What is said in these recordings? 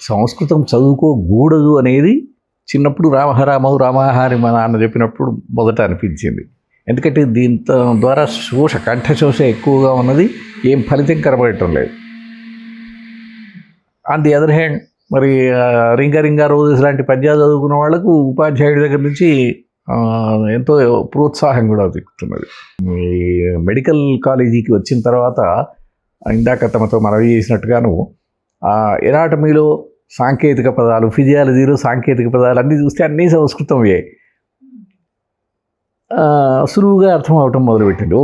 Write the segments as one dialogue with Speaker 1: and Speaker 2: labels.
Speaker 1: సంస్కృతం చదువుకోకూడదు అనేది చిన్నప్పుడు రామహరామవు రామాహారి మా నాన్న చెప్పినప్పుడు మొదట అనిపించింది. ఎందుకంటే దీంతో ద్వారా కంఠశోష ఎక్కువగా ఉన్నది, ఏం ఫలితం కనబడటం లేదు. ఆన్ ది అదర్ హ్యాండ్ మరి రింగా రింగా రోజెస్ లాంటి పద్యాలు చదువుకున్న వాళ్ళకు ఉపాధ్యాయుడి దగ్గర నుంచి ఎంతో ప్రోత్సాహం కూడా దొరుకుతున్నది. ఈ మెడికల్ కాలేజీకి వచ్చిన తర్వాత ఇందాక తమతో మనవి చేసినట్టుగాను ఎనాటమీలో సాంకేతిక పదాలు, ఫిజియాలజీలో సాంకేతిక పదాలు అన్నీ చూస్తే అన్నీ సంస్కృతమే. సులువుగా అర్థం అవటం మొదలుపెట్టింది.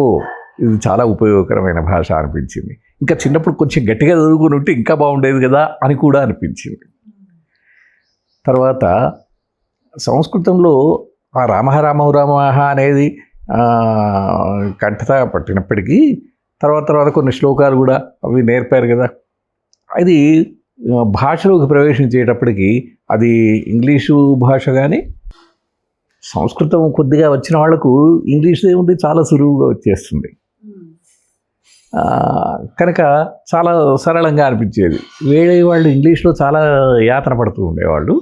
Speaker 1: ఇది చాలా ఉపయోగకరమైన భాష అనిపించింది. ఇంకా చిన్నప్పుడు కొంచెం గట్టిగా చదువుకుని ఉంటే ఇంకా బాగుండేది కదా అని కూడా అనిపించింది. తర్వాత సంస్కృతంలో ఆ రామహరామవు రామహ అనేది కంఠత పట్టినప్పటికీ తర్వాత కొన్ని శ్లోకాలు కూడా అవి నేర్పారు కదా. అది భాషలోకి ప్రవేశించేటప్పటికి అది ఇంగ్లీషు భాష కానీ సంస్కృతం కొద్దిగా వచ్చిన వాళ్లకు ఇంగ్లీష్ ఏముంది చాలా సులువుగా వచ్చేస్తుంది. కనుక చాలా సరళంగా అనిపించేది. వేరే వాళ్ళు ఇంగ్లీష్లో చాలా యాతన పడుతూ ఉండేవాళ్ళు,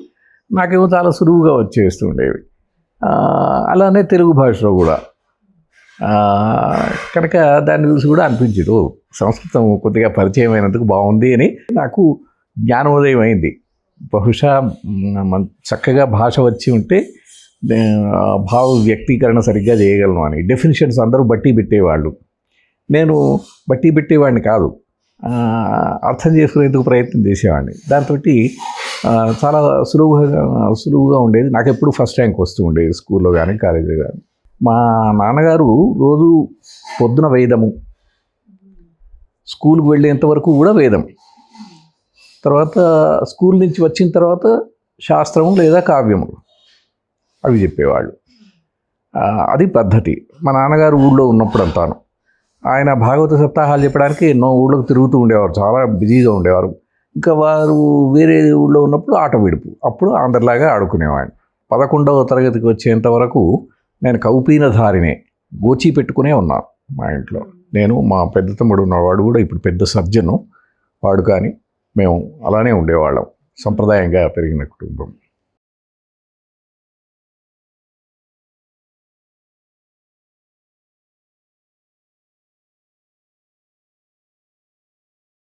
Speaker 1: నాకేమో చాలా సులువుగా వచ్చేస్తూ ఉండేవి. అలానే తెలుగు భాషలో కూడా కనుక దాన్ని చూసి కూడా అనిపించదు సంస్కృతం కొద్దిగా పరిచయం అయినందుకు బాగుంది అని నాకు జ్ఞానోదయం అయింది. బహుశా చక్కగా భాష వచ్చి ఉంటే భావ వ్యక్తీకరణ సరిగ్గా చేయగలను అని. డెఫినిషన్స్ అందరూ బట్టి పెట్టేవాళ్ళు, నేను బట్టి పెట్టేవాడిని కాదు, అర్థం చేసుకునేందుకు ప్రయత్నం చేసేవాడిని. దాంతో చాలా సులువుగా ఉండేది. నాకు ఎప్పుడు ఫస్ట్ ర్యాంక్ వస్తూ ఉండేది స్కూల్లో కానీ కాలేజీలో కానీ. మా నాన్నగారు రోజు పొద్దున వేదము, స్కూల్కి వెళ్ళేంత వరకు కూడా వేదం, తర్వాత స్కూల్ నుంచి వచ్చిన తర్వాత శాస్త్రము లేదా కావ్యము అవి చెప్పేవాళ్ళు. అది పద్ధతి. మా నాన్నగారు ఊళ్ళో ఉన్నప్పుడు అంతాను ఆయన భాగవత సప్తాహాలు చెప్పడానికి ఎన్నో ఊళ్ళకు తిరుగుతూ ఉండేవారు, చాలా బిజీగా ఉండేవారు. ఇంకా వారు వేరే ఊళ్ళో ఉన్నప్పుడు ఆట విడుపు, అప్పుడు అందరిలాగా ఆడుకునేవాడిని. 11వ తరగతికి వచ్చేంత వరకు నేను కౌపీనధారినే, గోచి పెట్టుకునే ఉన్నాను మా ఇంట్లో. నేను, మా పెద్ద తమ్ముడు ఉన్నవాడు కూడా ఇప్పుడు పెద్ద సర్జను వాడు, కానీ మేము అలానే ఉండేవాళ్ళం, సంప్రదాయంగా పెరిగిన కుటుంబం.